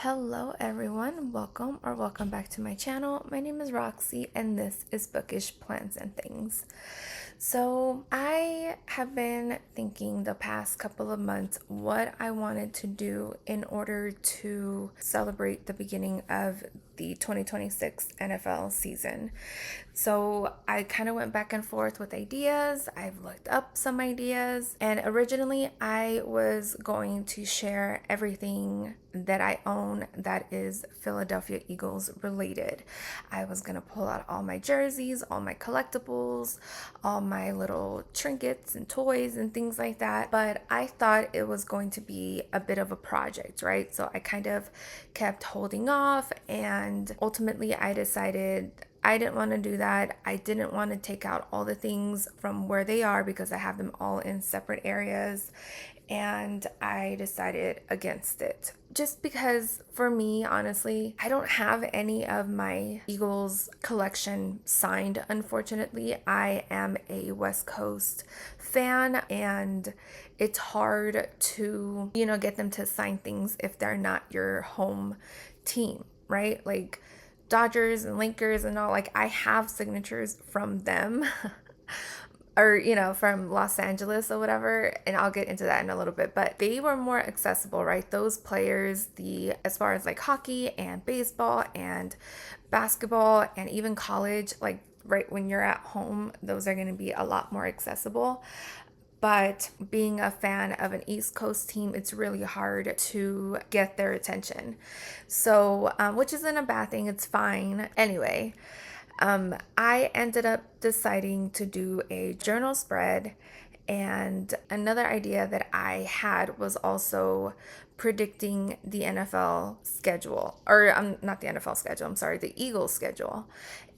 Hello everyone, welcome back to my channel. My name is Roxy and this is Bookish Plans and Things. So I have been thinking the past couple of months what I wanted to do in order to celebrate the beginning of the 2026 NFL season. So I kind of went back and forth with ideas. I've looked up some ideas, and originally I was going to share everything that I own that is Philadelphia Eagles related. I was going to pull out all my jerseys, all my collectibles, all my little trinkets and toys and things like that. But I thought it was going to be a bit of a project, right? So I kind of kept holding off, and ultimately I decided I didn't want to do that. I didn't want to take out all the things from where they are because I have them all in separate areas, and I decided against it. Just because for me, honestly, I don't have any of my Eagles collection signed, unfortunately. I am a West Coast fan, and it's hard to, get them to sign things if they're not your home team, right? Like Dodgers and Lakers and all, like I have signatures from them. Or from Los Angeles or whatever, and I'll get into that in a little bit. But they were more accessible, right? Those players, the as far as like hockey and baseball and basketball and even college, like right when you're at home, those are going to be a lot more accessible. But being a fan of an East Coast team, it's really hard to get their attention. So, which isn't a bad thing, it's fine. Anyway, I ended up deciding to do a journal spread. And another idea that I had was also predicting the NFL schedule, or not the NFL schedule, I'm sorry, the Eagles schedule.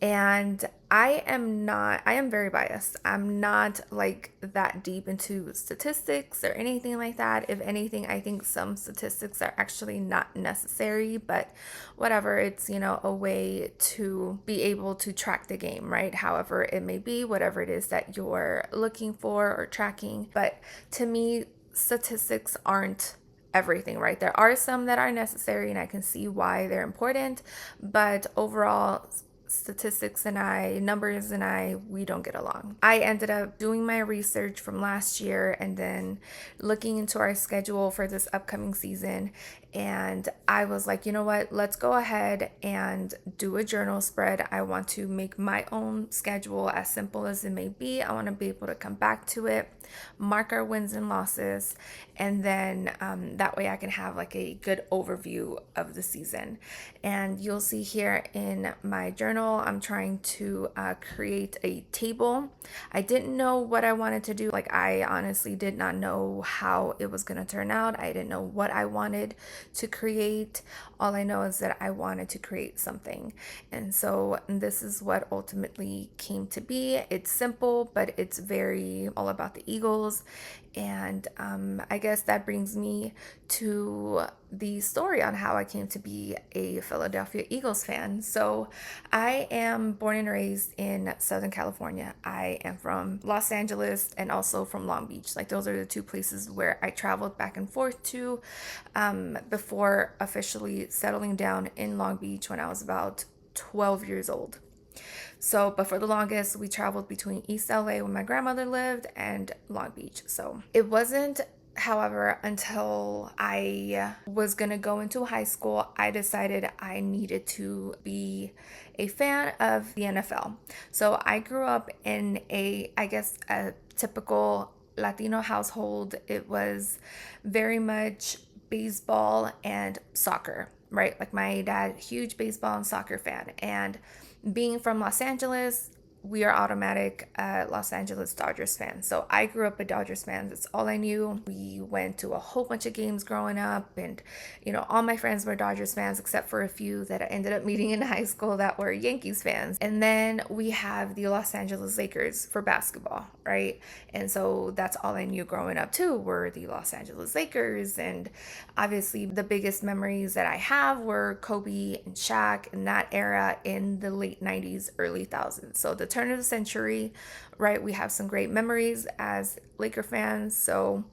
And I am very biased. I'm not like that deep into statistics or anything like that. If anything, I think some statistics are actually not necessary, but whatever, it's, a way to be able to track the game, right? However it may be, whatever it is that you're looking for or tracking. But to me, statistics aren't everything, right? There are some that are necessary and I can see why they're important, but overall, statistics and numbers and we don't get along. I ended up doing my research from last year and then looking into our schedule for this upcoming season. And I was like, you know what? Let's go ahead and do a journal spread. I want to make my own schedule, as simple as it may be. I want to be able to come back to it, mark our wins and losses, and then that way I can have like a good overview of the season. And you'll see here in my journal, I'm trying to create a table. I didn't know what I wanted to do. Like, I honestly did not know how it was going to turn out. I didn't know what I wanted to create. All I know is that I wanted to create something. And so this is what ultimately came to be. It's simple, but it's very all about the Eagles. And I guess that brings me to the story on how I came to be a Philadelphia Eagles fan. So I am born and raised in Southern California. I am from Los Angeles and also from Long Beach. Like, those are the two places where I traveled back and forth to before officially settling down in Long Beach when I was about 12 years old. So, but for the longest, we traveled between East LA where my grandmother lived and Long Beach. So it wasn't, however, until I was going to go into high school, I decided I needed to be a fan of the NFL. So I grew up in a typical Latino household. It was very much baseball and soccer, right? Like, my dad, huge baseball and soccer fan. And being from Los Angeles, we are automatic Los Angeles Dodgers fans. So I grew up a Dodgers fan. That's all I knew. We went to a whole bunch of games growing up, and all my friends were Dodgers fans except for a few that I ended up meeting in high school that were Yankees fans. And then we have the Los Angeles Lakers for basketball, right? And so that's all I knew growing up too, were the Los Angeles Lakers. And obviously the biggest memories that I have were Kobe and Shaq in that era in the late 90s, early thousands. So the turn of the century, right? We have some great memories as Laker fans, so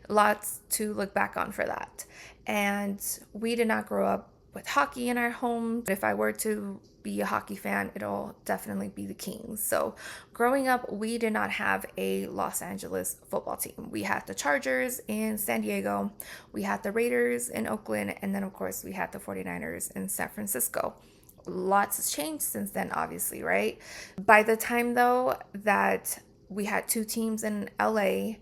lots to look back on for that. And we did not grow up with hockey in our home. If I were to be a hockey fan, it'll definitely be the Kings. So growing up, we did not have a Los Angeles football team. We had the Chargers in San Diego, we had the Raiders in Oakland, and then of course we had the 49ers in San Francisco. Lots has changed since then, obviously, right? By the time though that we had two teams in LA,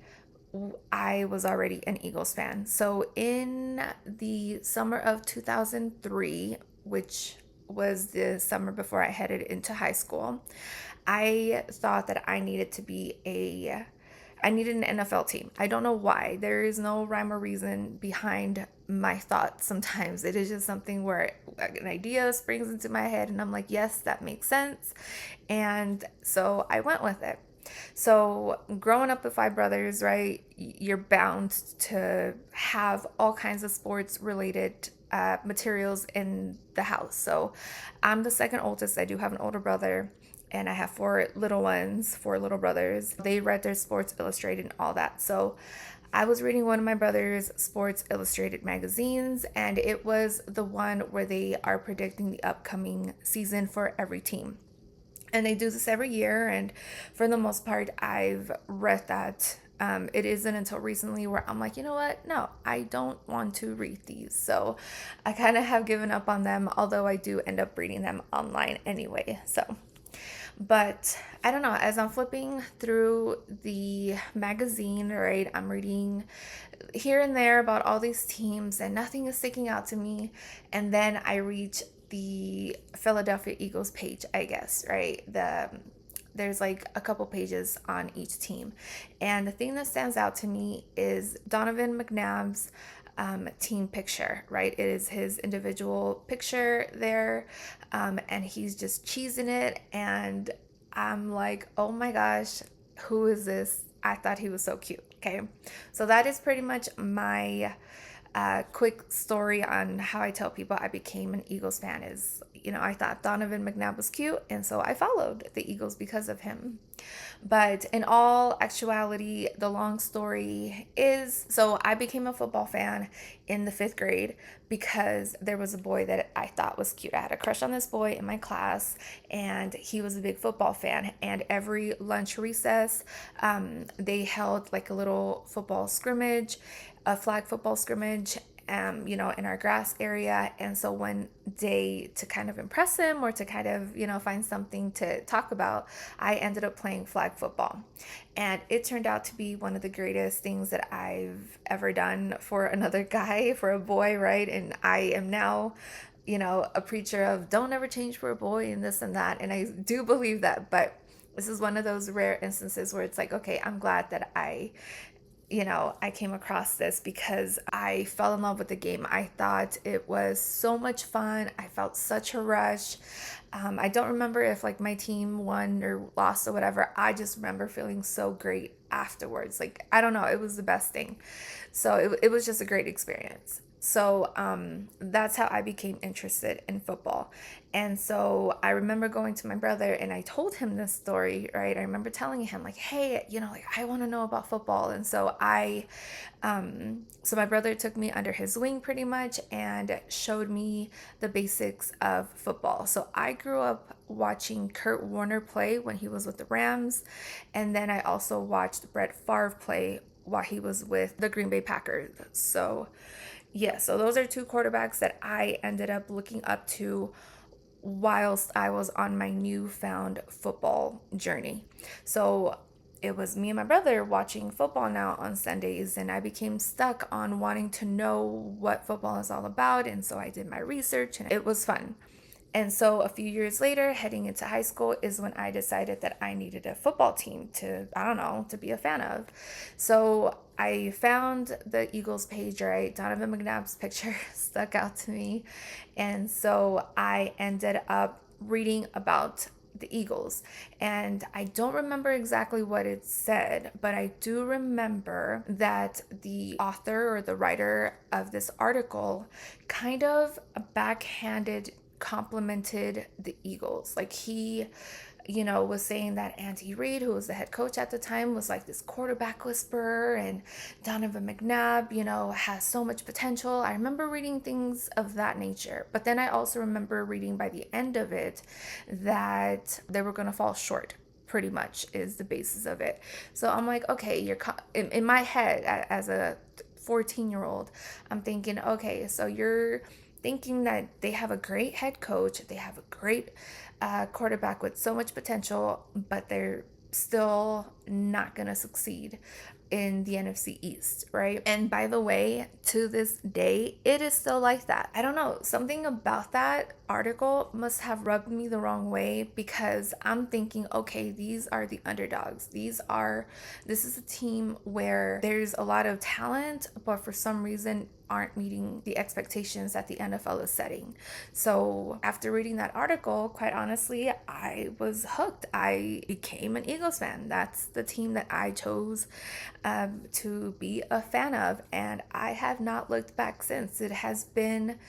I was already an Eagles fan. So in the summer of 2003, which was the summer before I headed into high school, I thought that I needed an NFL team. I don't know why. There is no rhyme or reason behind my thoughts sometimes. It is just something where an idea springs into my head and I'm like, yes, that makes sense. And so I went with it. So, growing up with five brothers, right, you're bound to have all kinds of sports related materials in the house. So, I'm the second oldest. I do have an older brother, and I have four little ones, four little brothers. They read their Sports Illustrated and all that. So, I was reading one of my brother's Sports Illustrated magazines, and it was the one where they are predicting the upcoming season for every team. And they do this every year, and for the most part I've read that. It isn't until recently where I'm like, you know what, no, I don't want to read these. So I kind of have given up on them, although I do end up reading them online anyway. So but I don't know, as I'm flipping through the magazine, right, I'm reading here and there about all these teams and nothing is sticking out to me. And then I reach the Philadelphia Eagles page, I guess, right? There's like a couple pages on each team. And the thing that stands out to me is Donovan McNabb's team picture, right? It is his individual picture there, and he's just cheesing it. And I'm like, oh my gosh, who is this? I thought he was so cute. Okay, so that is pretty much my quick story on how I tell people I became an Eagles fan. Is, I thought Donovan McNabb was cute, and so I followed the Eagles because of him. But in all actuality, the long story is, so I became a football fan in the fifth grade because there was a boy that I thought was cute. I had a crush on this boy in my class, and he was a big football fan. And every lunch recess, they held like a little football scrimmage, a flag football scrimmage, in our grass area. And so one day, to kind of impress him or to kind of, find something to talk about, I ended up playing flag football. And it turned out to be one of the greatest things that I've ever done for another guy, for a boy, right? And I am now, a preacher of don't ever change for a boy and this and that. And I do believe that, but this is one of those rare instances where it's like, okay, I'm glad that I came across this because I fell in love with the game. I thought it was so much fun. I felt such a rush. I don't remember if like my team won or lost or whatever. I just remember feeling so great afterwards. Like, I don't know, it was the best thing. So it was just a great experience. So that's how I became interested in football. And so I remember going to my brother and I told him this story, right? I remember telling him like, hey, like I want to know about football. And so so my brother took me under his wing pretty much and showed me the basics of football. So I grew up watching Kurt Warner play when he was with the Rams. And then I also watched Brett Favre play while he was with the Green Bay Packers. So yeah, so those are two quarterbacks that I ended up looking up to whilst I was on my newfound football journey. So it was me and my brother watching football now on Sundays, and I became stuck on wanting to know what football is all about. And so I did my research, and it was fun. And so a few years later, heading into high school, is when I decided that I needed a football team to be a fan of. So I found the Eagles page, right? Donovan McNabb's picture stuck out to me. And so I ended up reading about the Eagles. And I don't remember exactly what it said, but I do remember that the author or the writer of this article kind of backhanded complimented the Eagles. Like he was saying that Andy Reid, who was the head coach at the time, was like this quarterback whisperer, and Donovan McNabb, has so much potential. I remember reading things of that nature. But then I also remember reading by the end of it that they were going to fall short, pretty much is the basis of it. So I'm like, okay, in my head as a 14-year-old, I'm thinking, okay, so you're thinking that they have a great head coach, they have a great quarterback with so much potential, but they're still not going to succeed in the NFC East, right? And by the way, to this day, it is still like that. I don't know, something about that article must have rubbed me the wrong way, because I'm thinking, okay, these are the underdogs. This is a team where there's a lot of talent, but for some reason aren't meeting the expectations that the NFL is setting. So after reading that article, quite honestly, I was hooked. I became an Eagles fan. That's the team that I chose to be a fan of, and I have not looked back since. It has been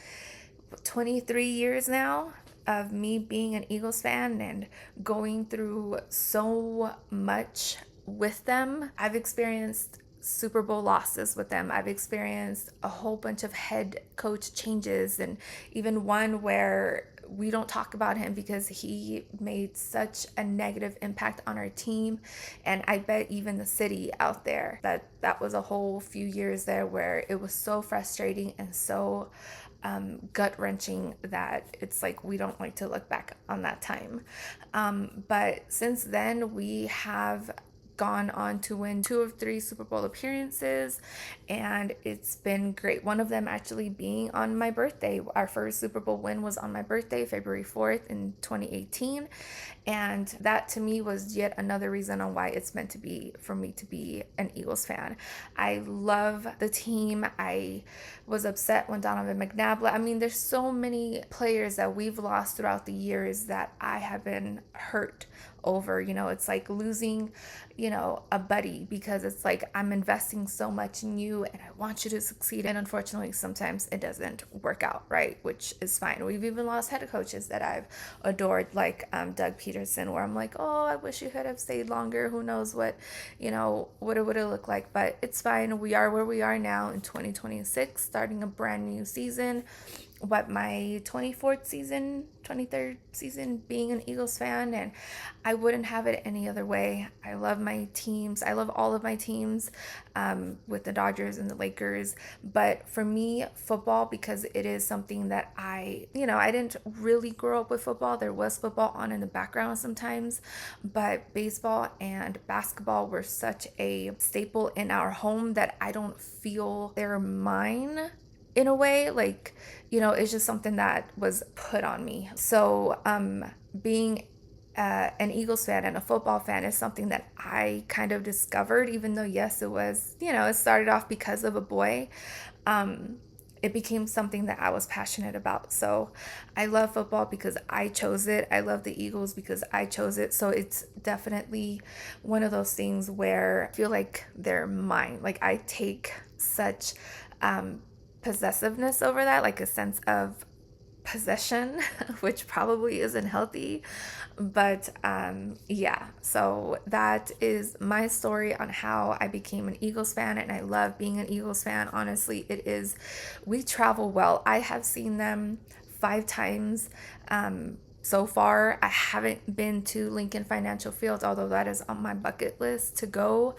23 years now of me being an Eagles fan and going through so much with them. I've experienced Super Bowl losses with them. I've experienced a whole bunch of head coach changes, and even one where we don't talk about him because he made such a negative impact on our team, and I bet even the city out there. That was a whole few years there where it was so frustrating and so gut-wrenching that it's like we don't like to look back on that time. But since then, we have gone on to win 2 of 3 Super Bowl appearances, and it's been great. One of them actually being on my birthday. Our first Super Bowl win was on my birthday, February 4th in 2018, and that to me was yet another reason on why it's meant to be for me to be an Eagles fan. I love the team. I was upset when Donovan McNabb left. I mean, there's so many players that we've lost throughout the years that I have been hurt over. It's like losing, a buddy, because it's like I'm investing so much in you and I want you to succeed. And unfortunately, sometimes it doesn't work out, right? Which is fine. We've even lost head coaches that I've adored, like Doug Peterson, where I'm like, oh, I wish you could have stayed longer. Who knows what it would have looked like. But it's fine. We are where we are now in 2026, starting a brand new season. My 23rd season being an Eagles fan, and I wouldn't have it any other way. I love my teams. I love all of my teams, with the Dodgers and the Lakers. But for me, football, because it is something that I didn't really grow up with football. There was football on in the background sometimes, but baseball and basketball were such a staple in our home that I don't feel they're mine in a way. Like, it's just something that was put on me. So being an Eagles fan and a football fan is something that I kind of discovered, even though, yes, it was, it started off because of a boy. It became something that I was passionate about. So I love football because I chose it. I love the Eagles because I chose it. So it's definitely one of those things where I feel like they're mine. Like, I take such possessiveness over that, like a sense of possession, which probably isn't healthy. But yeah, so that is my story on how I became an Eagles fan, and I love being an Eagles fan. Honestly, we travel well. I have seen them 5 times. So far, I haven't been to Lincoln Financial Field, although that is on my bucket list to go.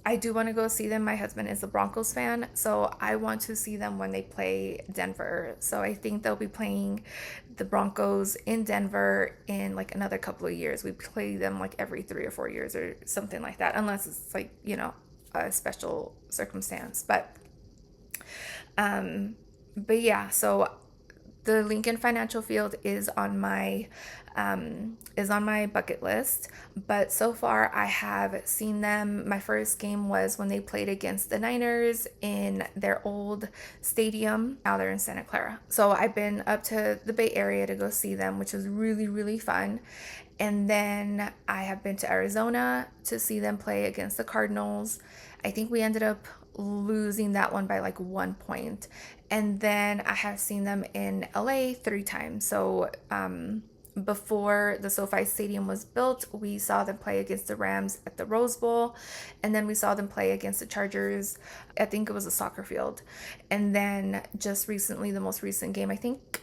I do want to go see them. My husband is a Broncos fan, so I want to see them when they play Denver. So I think they'll be playing the Broncos in Denver in like another couple of years. We play them like every 3 or 4 years or something like that, unless it's like, a special circumstance. But yeah, so the Lincoln Financial Field is on my bucket list. But so far, I have seen them. My first game was when they played against the Niners in their old stadium. Now they're in Santa Clara. So I've been up to the Bay Area to go see them, which was really, really fun. And then I have been to Arizona to see them play against the Cardinals. I think we ended up losing that one by like 1 point. And then I have seen them in LA 3 times. So before the SoFi Stadium was built, we saw them play against the Rams at the Rose Bowl, and then we saw them play against the Chargers. I think it was a soccer field. And then just recently, the most recent game, I think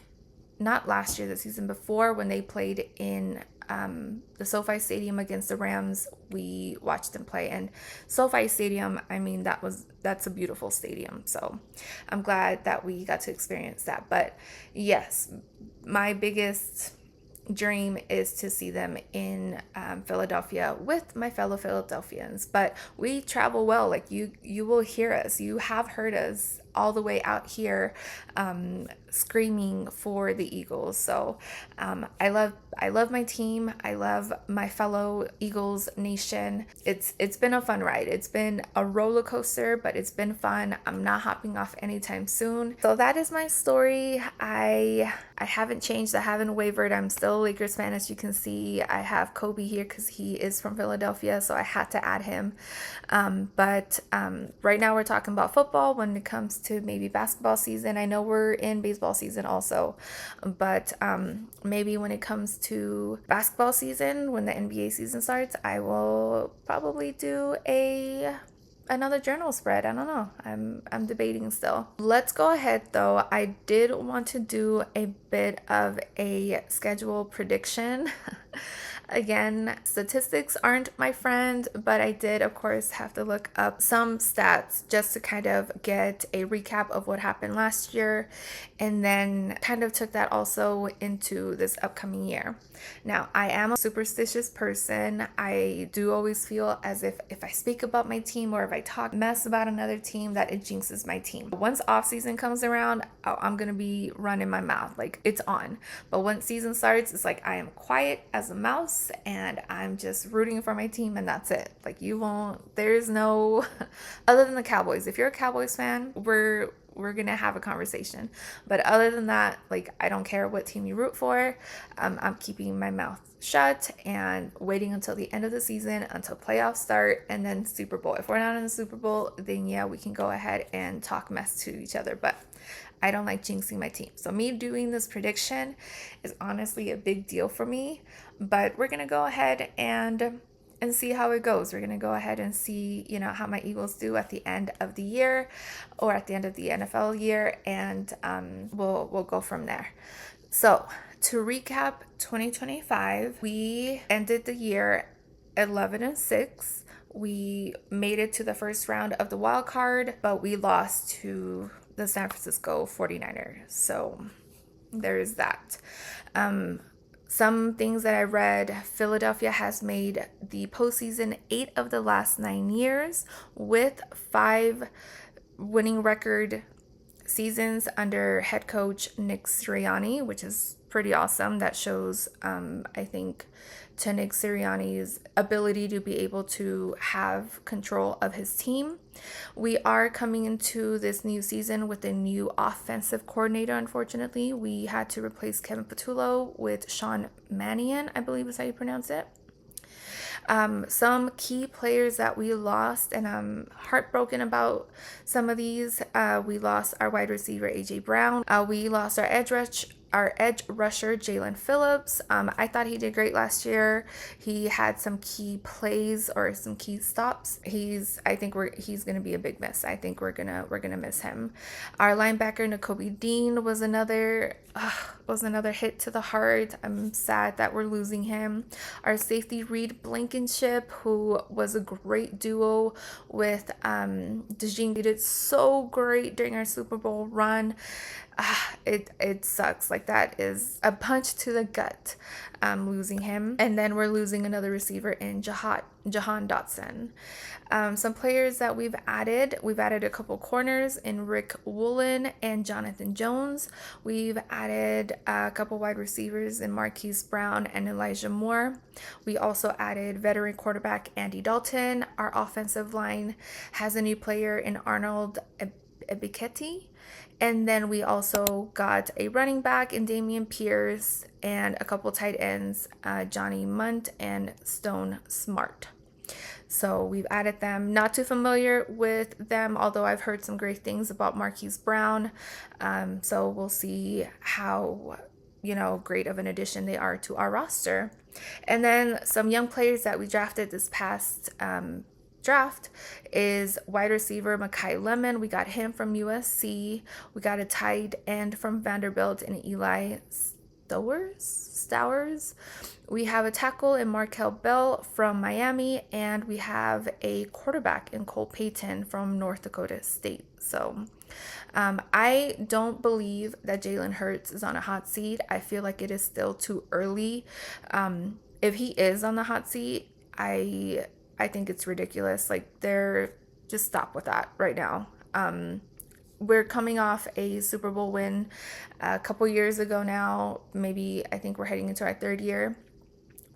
not last year, the season before, when they played in the SoFi Stadium against the Rams, we watched them play. And SoFi Stadium, I mean, that's a beautiful stadium. So I'm glad that we got to experience that. But yes, my biggest dream is to see them in Philadelphia with my fellow Philadelphians. But we travel well. Like you will hear us. You have heard us all the way out here screaming for the Eagles. So I love my team. I love my fellow Eagles nation. It's been a fun ride. It's been a roller coaster, but it's been fun. I'm not hopping off anytime soon. So that is my story. I haven't changed. I haven't wavered. I'm still a Lakers fan, as you can see. I have Kobe here because he is from Philadelphia, so I had to add him. But right now we're talking about football. When it comes to maybe basketball season, I know we're in baseball season also, but maybe when it comes to basketball season, when the NBA season starts, I will probably do another journal spread. I don't know. I'm debating still. Let's go ahead though. I did want to do a bit of a schedule prediction. Again, statistics aren't my friend, but I did, of course, have to look up some stats just to kind of get a recap of what happened last year, and then kind of took that also into this upcoming year. Now, I am a superstitious person. I do always feel as if I speak about my team or if I talk mess about another team, that it jinxes my team. Once off season comes around, I'm gonna be running my mouth, like it's on. But once season starts, it's like I am quiet as a mouse and I'm just rooting for my team, and that's it. Like there's no other than the Cowboys. If you're a Cowboys fan, we're gonna have a conversation. But other than that, like, I don't care what team you root for. I'm keeping my mouth shut and waiting until the end of the season, until playoffs start, and then Super Bowl. If we're not in the Super Bowl, then yeah, we can go ahead and talk mess to each other. But I don't like jinxing my team. So me doing this prediction is honestly a big deal for me. But we're gonna go ahead and see how it goes. We're gonna go ahead and see, how my Eagles do at the end of the year, or at the end of the NFL year, and we'll go from there. So to recap, 2025, we ended the year 11-6. We made it to the first round of the wild card, but we lost to the San Francisco 49ers. So there's that. Some things that I read: Philadelphia has made the postseason 8 of the last 9 years, with 5 winning record seasons under head coach Nick Sirianni, which is pretty awesome. That shows, I think, to Nick Sirianni's ability to be able to have control of his team. We are coming into this new season with a new offensive coordinator. Unfortunately, we had to replace Kevin Patullo with Sean Mannion, I believe is how you pronounce it. Some key players that we lost, and I'm heartbroken about some of these. We lost our wide receiver AJ Brown. We lost our edge rusher Jalen Phillips. I thought he did great last year. He had some key plays or some key stops. I think he's gonna be a big miss. I think we're gonna miss him. Our linebacker Nakobe Dean was another hit to the heart. I'm sad that we're losing him. Our safety Reed Blankenship, who was a great duo with DeJean, did so great during our Super Bowl run. It sucks. Like, that is a punch to the gut, losing him. And then we're losing another receiver in Jahan Dotson. Some players that we've added a couple corners in Rick Woolen and Jonathan Jones. We've added a couple wide receivers in Marquise Brown and Elijah Moore. We also added veteran quarterback Andy Dalton. Our offensive line has a new player in Arnold Ebiketie. And then we also got a running back in Damian Pierce and a couple tight ends, Johnny Munt and Stone Smart. So we've added them. Not too familiar with them, although I've heard some great things about Marquise Brown. So we'll see how great of an addition they are to our roster. And then some young players that we drafted this past draft is wide receiver Makai Lemon. We got him from USC. We got a tight end from Vanderbilt and Eli Stowers. We have a tackle in Markel Bell from Miami, and we have a quarterback in Cole Payton from North Dakota State. So I don't believe that Jalen Hurts is on a hot seat. I feel like it is still too early. If he is on the hot seat, I think it's ridiculous. Like, they're just stop with that right now. We're coming off a Super Bowl win a couple years ago now. Maybe I think we're heading into our third year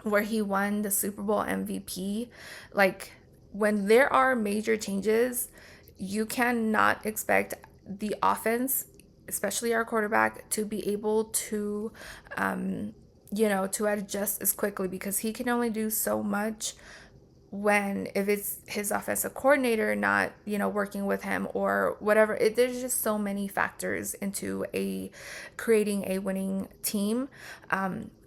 where he won the Super Bowl MVP. Like, when there are major changes, you cannot expect the offense, especially our quarterback, to be able to, to adjust as quickly, because he can only do so much when, if it's his offensive coordinator not working with him or whatever. There's just so many factors into creating a winning team.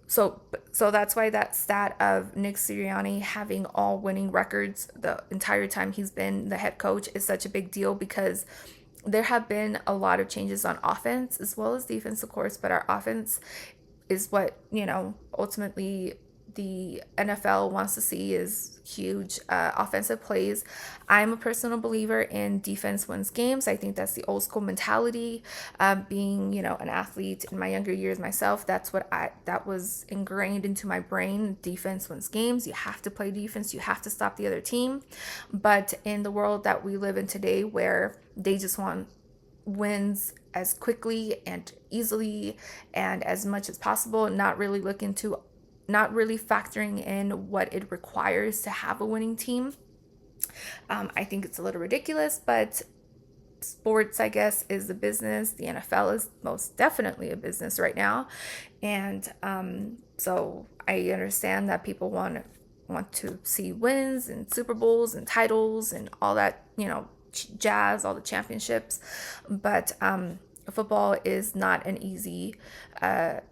So that's why that stat of Nick Sirianni having all winning records the entire time he's been the head coach is such a big deal, because there have been a lot of changes on offense as well as defense, of course, but our offense is what ultimately the NFL wants to see, is huge offensive plays. I'm a personal believer in defense wins games. I think that's the old school mentality. Being an athlete in my younger years myself, that was ingrained into my brain. Defense wins games. You have to play defense. You have to stop the other team. But in the world that we live in today, where they just want wins as quickly and easily and as much as possible, not really factoring in what it requires to have a winning team. I think it's a little ridiculous, but sports, I guess, is a business. The NFL is most definitely a business right now. And so I understand that people want to see wins and Super Bowls and titles and all that, jazz, all the championships. But football is not an easy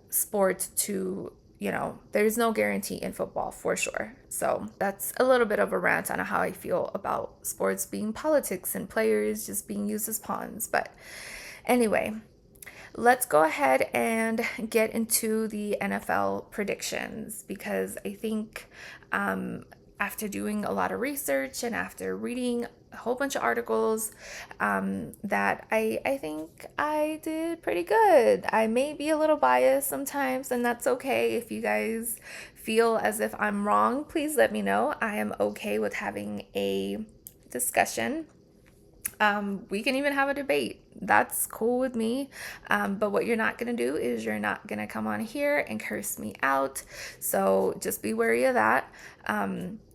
sport to, there's no guarantee in football for sure. So that's a little bit of a rant on how I feel about sports being politics and players just being used as pawns. But anyway, let's go ahead and get into the NFL predictions, because I think after doing a lot of research and after reading a whole bunch of articles, that I think I did pretty good. I may be a little biased sometimes, and that's okay. If you guys feel as if I'm wrong, please let me know. I am okay with having a discussion. We can even have a debate. That's cool with me. But what you're not going to do is you're not going to come on here and curse me out. So just be wary of that.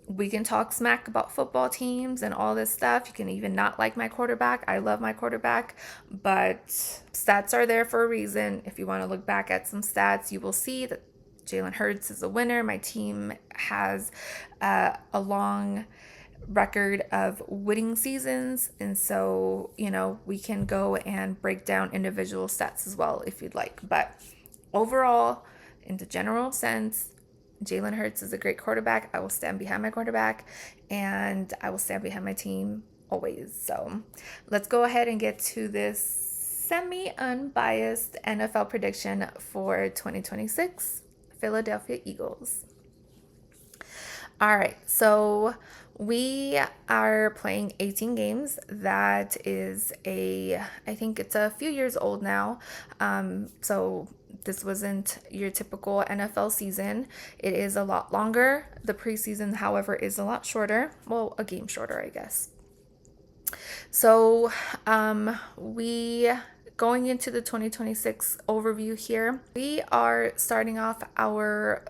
We can talk smack about football teams and all this stuff. You can even not like my quarterback. I love my quarterback, but stats are there for a reason. If you want to look back at some stats, you will see that Jalen Hurts is a winner. My team has a long record of winning seasons, and so we can go and break down individual stats as well if you'd like. But overall, in the general sense, Jalen Hurts is a great quarterback. I will stand behind my quarterback, and I will stand behind my team always. So let's go ahead and get to this semi-unbiased NFL prediction for 2026 Philadelphia Eagles. All right, so we are playing 18 games. That is I think it's a few years old now. So this wasn't your typical NFL season. It is a lot longer. The preseason, however, is a lot shorter. Well, a game shorter, I guess. So we going into the 2026 overview here, we are starting off our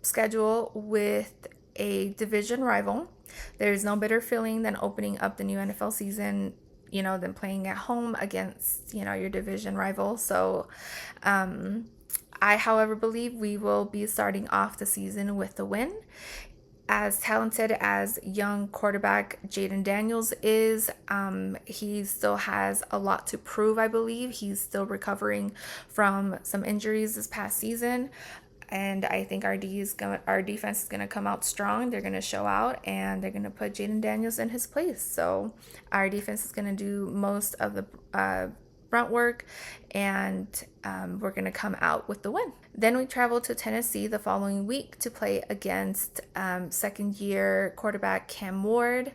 schedule with a division rival. There's no better feeling than opening up the new NFL season, than playing at home against, your division rival. So I, however, believe we will be starting off the season with a win. as talented as young quarterback Jaden Daniels is, he still has a lot to prove, I believe. He's still recovering from some injuries this past season. And I think our defense is gonna come out strong. They're gonna show out, and they're gonna put Jaden Daniels in his place. So our defense is gonna do most of the front work, and we're gonna come out with the win. Then we travel to Tennessee the following week to play against second-year quarterback Cam Ward.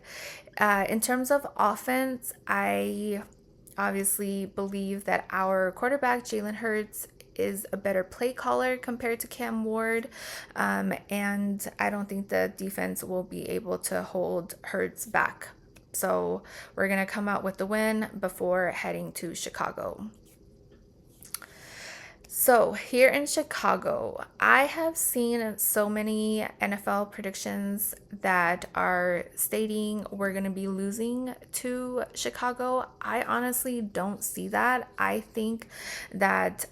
In terms of offense, I obviously believe that our quarterback Jalen Hurts is a better play caller compared to Cam Ward. And I don't think the defense will be able to hold Hurts back. So we're going to come out with the win before heading to Chicago. So here in Chicago, I have seen so many NFL predictions that are stating we're going to be losing to Chicago. I honestly don't see that. I think that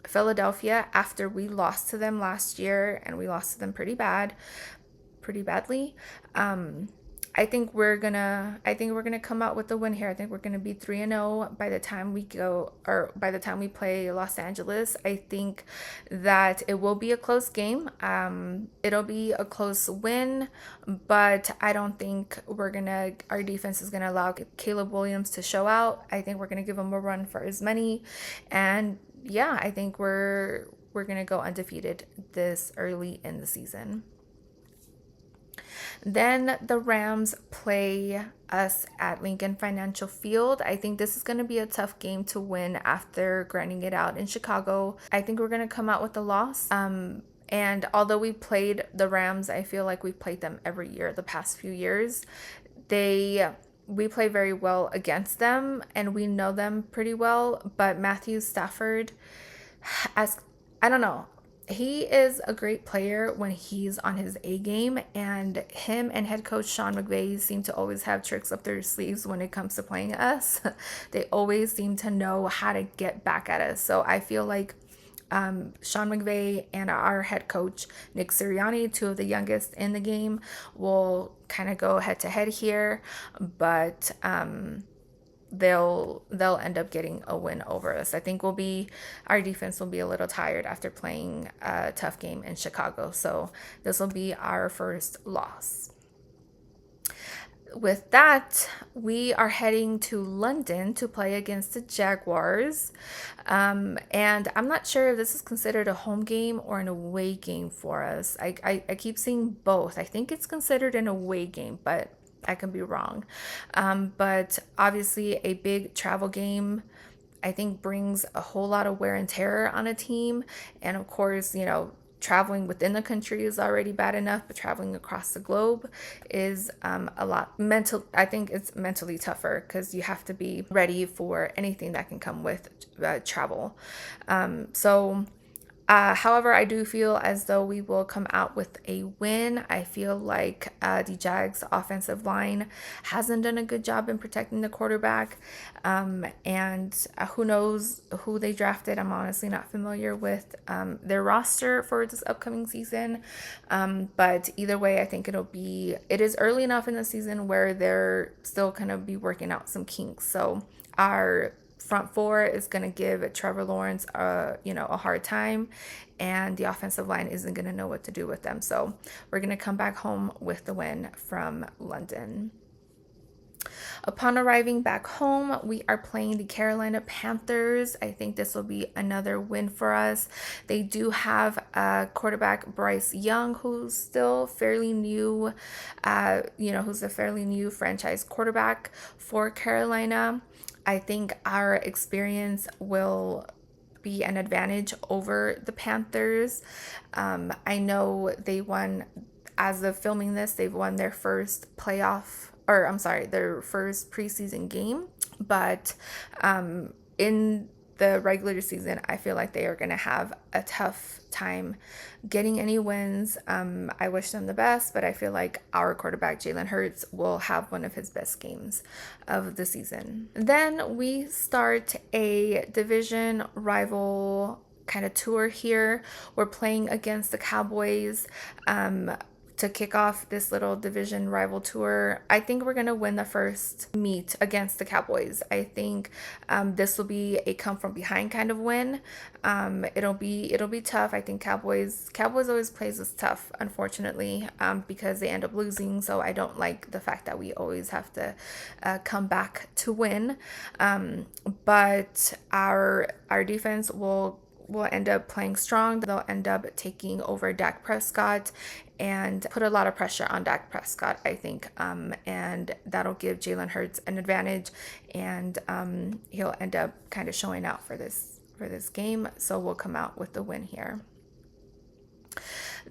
Philadelphia, after we lost to them last year, and we lost to them pretty badly, I think we're gonna come out with the win here. I think we're gonna be 3-0 by the time we play Los Angeles. I think that it will be a close game. It'll be a close win, but I don't think our defense is gonna allow Caleb Williams to show out. I think we're gonna give him a run for his money, and yeah, I think we're gonna go undefeated this early in the season. Then the Rams play us at Lincoln Financial Field. I think this is going to be a tough game to win after grinding it out in Chicago. I think we're going to come out with a loss. And although we played the Rams, I feel like we've played them every year the past few years. We play very well against them, and we know them pretty well. But Matthew Stafford, I don't know. He is a great player when he's on his A game, and him and head coach Sean McVay seem to always have tricks up their sleeves when it comes to playing us. They always seem to know how to get back at us. So I feel like Sean McVay and our head coach Nick Sirianni, two of the youngest in the game, will kind of go head to head here, but they'll end up getting a win over us. I think our defense will be a little tired after playing a tough game in Chicago. So this will be our first loss. With that, we are heading to London to play against the Jaguars. And I'm not sure if this is considered a home game or an away game for us. I keep seeing both. I think it's considered an away game, but I can be wrong. But obviously, a big travel game, I think, brings a whole lot of wear and tear on a team. And of course, traveling within the country is already bad enough, but traveling across the globe is a lot I think it's mentally tougher, because you have to be ready for anything that can come with travel. However, I do feel as though we will come out with a win. I feel like the Jags offensive line hasn't done a good job in protecting the quarterback. And who knows who they drafted. I'm honestly not familiar with their roster for this upcoming season. But either way, I think it is early enough in the season where they're still going to be working out some kinks. So our front four is going to give Trevor Lawrence a hard time, and the offensive line isn't going to know what to do with them. So we're going to come back home with the win from London. Upon arriving back home, we are playing the Carolina Panthers. I think this will be another win for us. They do have quarterback Bryce Young, who's still fairly new, who's a fairly new franchise quarterback for Carolina. I think our experience will be an advantage over the Panthers. I know they won, as of filming this, they've won their first their first preseason game. But in the regular season, I feel like they are going to have a tough time getting any wins. I wish them the best, but I feel like our quarterback, Jalen Hurts, will have one of his best games of the season. Then we start a division rival kind of tour here. We're playing against the Cowboys. to kick off this little division rival tour, I think we're gonna win the first meet against the Cowboys. I think this will be a come from behind kind of win. It'll be tough. I think Cowboys always plays us tough, unfortunately, because they end up losing. So I don't like the fact that we always have to come back to win. But our defense will end up playing strong. They'll end up taking over Dak Prescott and put a lot of pressure on Dak Prescott, I think. And that'll give Jalen Hurts an advantage, and he'll end up kind of showing out for this game. So we'll come out with the win here.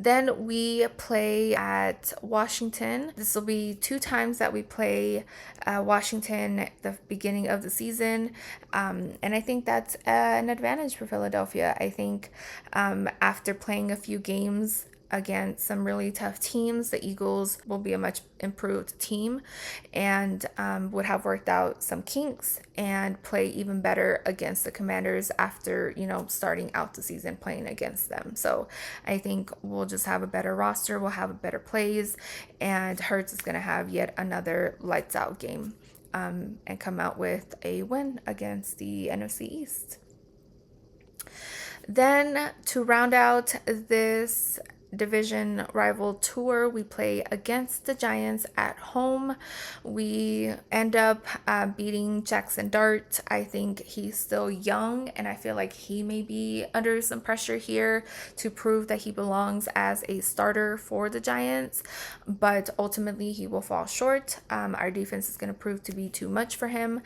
Then we play at Washington. This will be 2 times that we play Washington at the beginning of the season. And I think that's an advantage for Philadelphia. I think after playing a few games against some really tough teams, the Eagles will be a much improved team and would have worked out some kinks and play even better against the Commanders after, starting out the season playing against them. So I think we'll just have a better roster, we'll have better plays, and Hurts is going to have yet another lights out game and come out with a win against the NFC East. Then to round out this division rival tour, we play against the Giants at home. We end up beating Jackson Dart. I think he's still young, and I feel like he may be under some pressure here to prove that he belongs as a starter for the Giants, but ultimately he will fall short. Our defense is going to prove to be too much for him,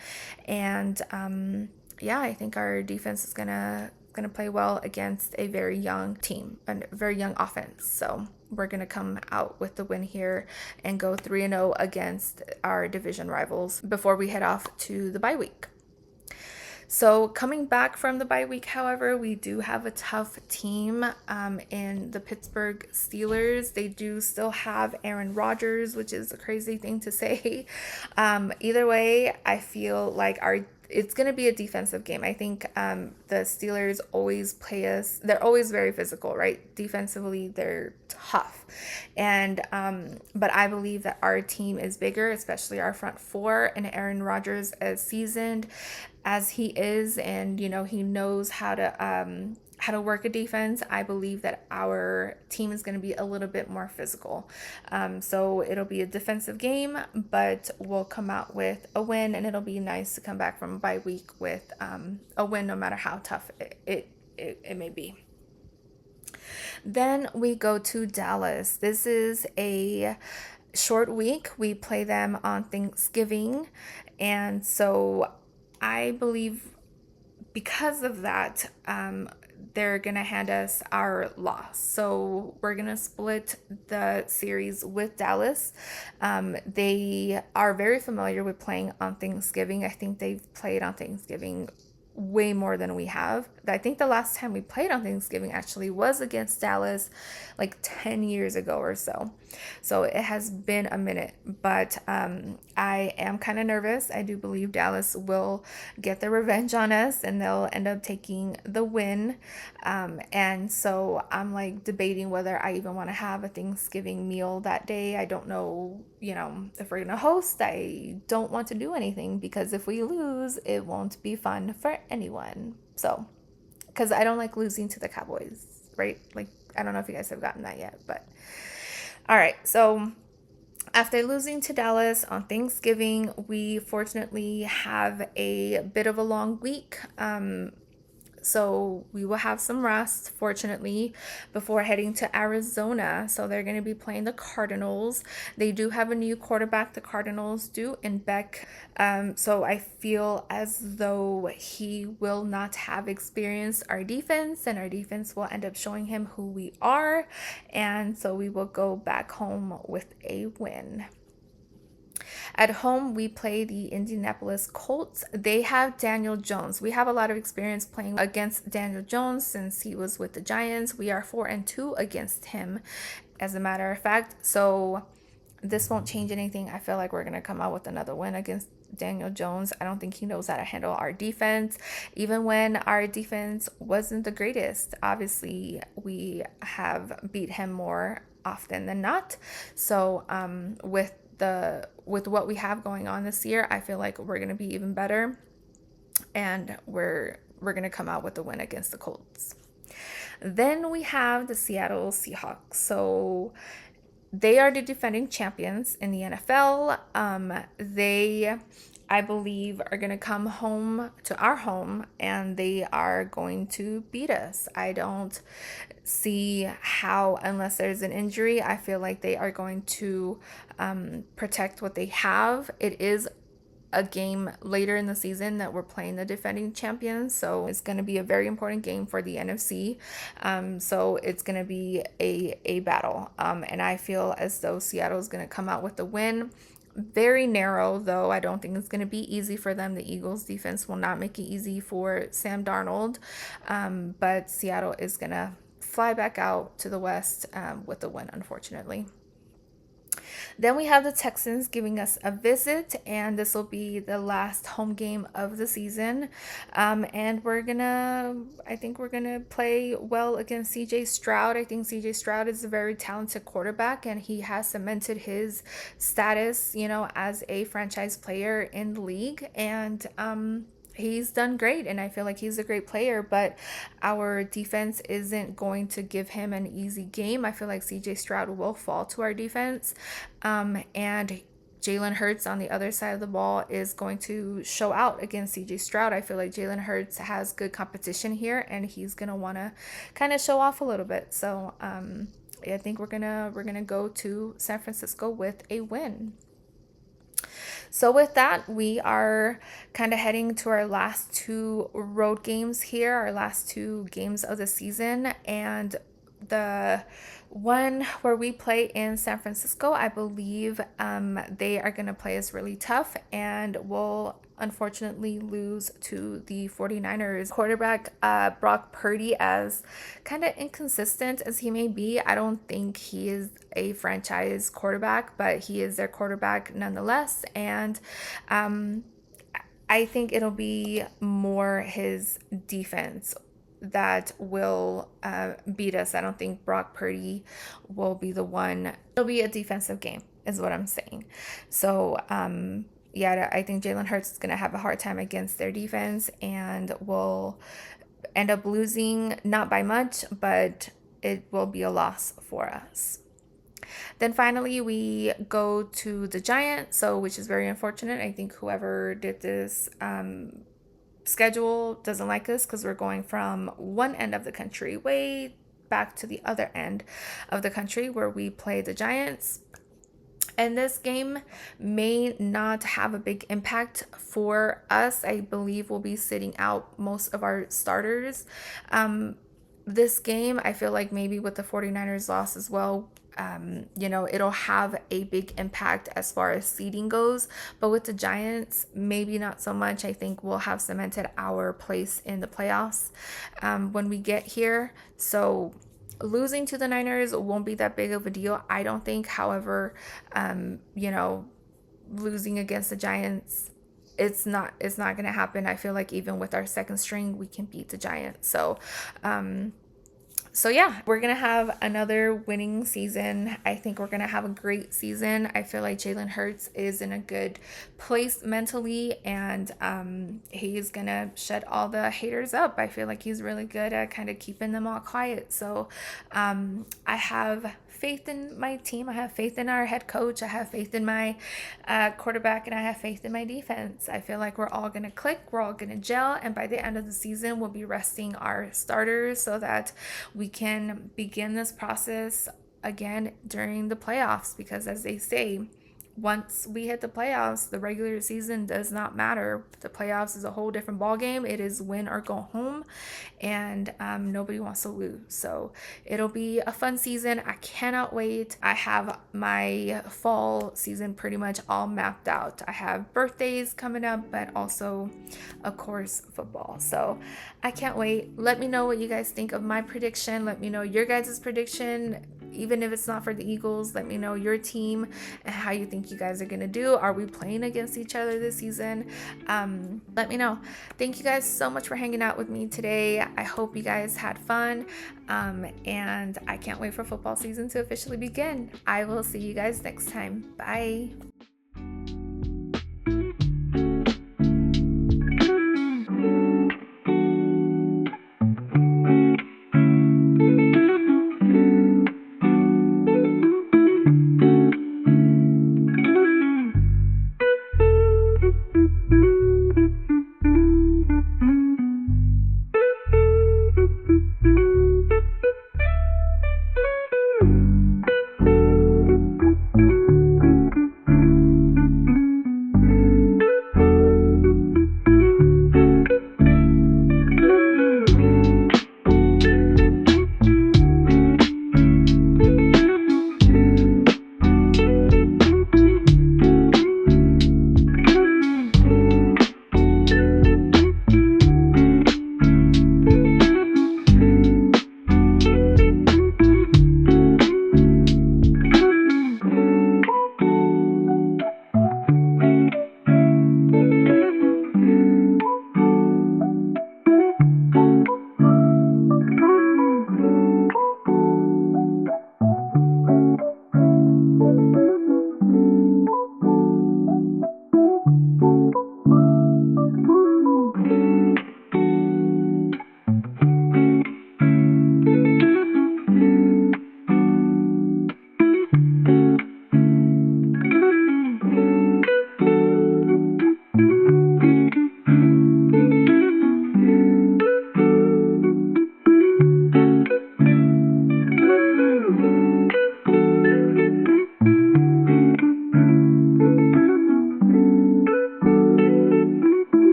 and I think our defense is going to play well against a very young team, a very young offense. So we're going to come out with the win here and go 3-0 against our division rivals before we head off to the bye week. So coming back from the bye week, however, we do have a tough team in the Pittsburgh Steelers. They do still have Aaron Rodgers, which is a crazy thing to say. Either way, I feel like it's going to be a defensive game. I think the Steelers always play us. They're always very physical, right? Defensively, they're tough. And but I believe that our team is bigger, especially our front four, and Aaron Rodgers, as seasoned as he is, and he knows how to work a defense. I believe that our team is going to be a little bit more physical. So it'll be a defensive game, but we'll come out with a win, and it'll be nice to come back from a bye week with a win, no matter how tough it may be. Then we go to Dallas. This is a short week. We play them on Thanksgiving, and so I believe because of that, they're going to hand us our loss. So we're going to split the series with Dallas. They are very familiar with playing on Thanksgiving. I think they've played on Thanksgiving way more than we have. I think the last time we played on Thanksgiving actually was against Dallas like 10 years ago or so. So it has been a minute, but I am kind of nervous. I do believe Dallas will get their revenge on us and they'll end up taking the win. And so I'm like debating whether I even want to have a Thanksgiving meal that day. I don't know, if we're going to host. I don't want to do anything because if we lose, it won't be fun for anyone. So, because I don't like losing to the Cowboys, right? Like, I don't know if you guys have gotten that yet, but all right. So after losing to Dallas on Thanksgiving, we fortunately have a bit of a long week. So we will have some rest, fortunately, before heading to Arizona. So they're going to be playing the Cardinals. They do have a new quarterback, the Cardinals do, in Beck. So I feel as though he will not have experienced our defense, and our defense will end up showing him who we are. And so we will go back home with a win. At home, we play the Indianapolis Colts. They have Daniel Jones. We have a lot of experience playing against Daniel Jones since he was with the Giants. We are 4-2 against him, as a matter of fact. So this won't change anything. I feel like we're going to come out with another win against Daniel Jones. I don't think he knows how to handle our defense, even when our defense wasn't the greatest. Obviously, we have beat him more often than not. So with what we have going on this year, I feel like we're going to be even better, and we're going to come out with a win against the Colts. Then we have the Seattle Seahawks. So they are the defending champions in the NFL. They, I believe, are going to come home to our home and they are going to beat us. I don't see how, unless there's an injury. I feel like they are going to protect what they have. It is a game later in the season that we're playing the defending champions, so it's going to be a very important game for the NFC. So it's going to be a battle, and I feel as though Seattle is going to come out with the win. Very narrow, though. I don't think it's going to be easy for them. The Eagles defense will not make it easy for Sam Darnold, but Seattle is going to fly back out to the West with the win, unfortunately. Then we have the Texans giving us a visit, and this will be the last home game of the season. And I think we're gonna play well against CJ Stroud. I think CJ Stroud is a very talented quarterback, and he has cemented his status, as a franchise player in the league. And he's done great, and I feel like he's a great player, but our defense isn't going to give him an easy game. I feel like CJ Stroud will fall to our defense, and Jalen Hurts on the other side of the ball is going to show out against CJ Stroud. I feel like Jalen Hurts has good competition here, and he's gonna want to kind of show off a little bit. So I think we're gonna go to San Francisco with a win. So with that, we are kind of heading to our last two road games here, our last two games of the season. And the one where we play in San Francisco, I believe they are going to play us really tough and will unfortunately lose to the 49ers. Quarterback Brock Purdy, as kind of inconsistent as he may be, I don't think he is a franchise quarterback, but he is their quarterback nonetheless. And I think it'll be more his defense that will beat us. I don't think Brock Purdy will be the one. It'll be a defensive game, is what I'm saying. So, yeah, I think Jalen Hurts is going to have a hard time against their defense and will end up losing, not by much, but it will be a loss for us. Then finally, we go to the Giants, which is very unfortunate. I think whoever did this schedule doesn't like us because we're going from one end of the country way back to the other end of the country where we play the Giants. And this game may not have a big impact for us. I believe we'll be sitting out most of our starters. This game, I feel like maybe with the 49ers loss as well, it'll have a big impact as far as seeding goes. But with the Giants, maybe not so much. I think we'll have cemented our place in the playoffs when we get here. So losing to the Niners won't be that big of a deal, I don't think. However, losing against the Giants, it's not going to happen. I feel like even with our second string, we can beat the Giants. So yeah, we're going to have another winning season. I think we're going to have a great season. I feel like Jalen Hurts is in a good place mentally, and he's going to shut all the haters up. I feel like he's really good at kind of keeping them all quiet. So I have faith in my team. I have faith in our head coach. I have faith in my quarterback, and I have faith in my defense. I feel like we're all going to click. We're all going to gel. And by the end of the season, we'll be resting our starters so that we can begin this process again during the playoffs. Because as they say, once we hit the playoffs, the regular season does not matter. The playoffs is a whole different ballgame. It is win or go home, and nobody wants to lose. So it'll be a fun season. I cannot wait. I have my fall season pretty much all mapped out. I have birthdays coming up, but also, of course, football. So I can't wait. Let me know what you guys think of my prediction. Let me know your guys' prediction. Even if it's not for the Eagles, let me know your team and how you think you guys are gonna do. Are we playing against each other this season? Let me know. Thank you guys so much for hanging out with me today. I hope you guys had fun, and I can't wait for football season to officially begin. I will see you guys next time. Bye.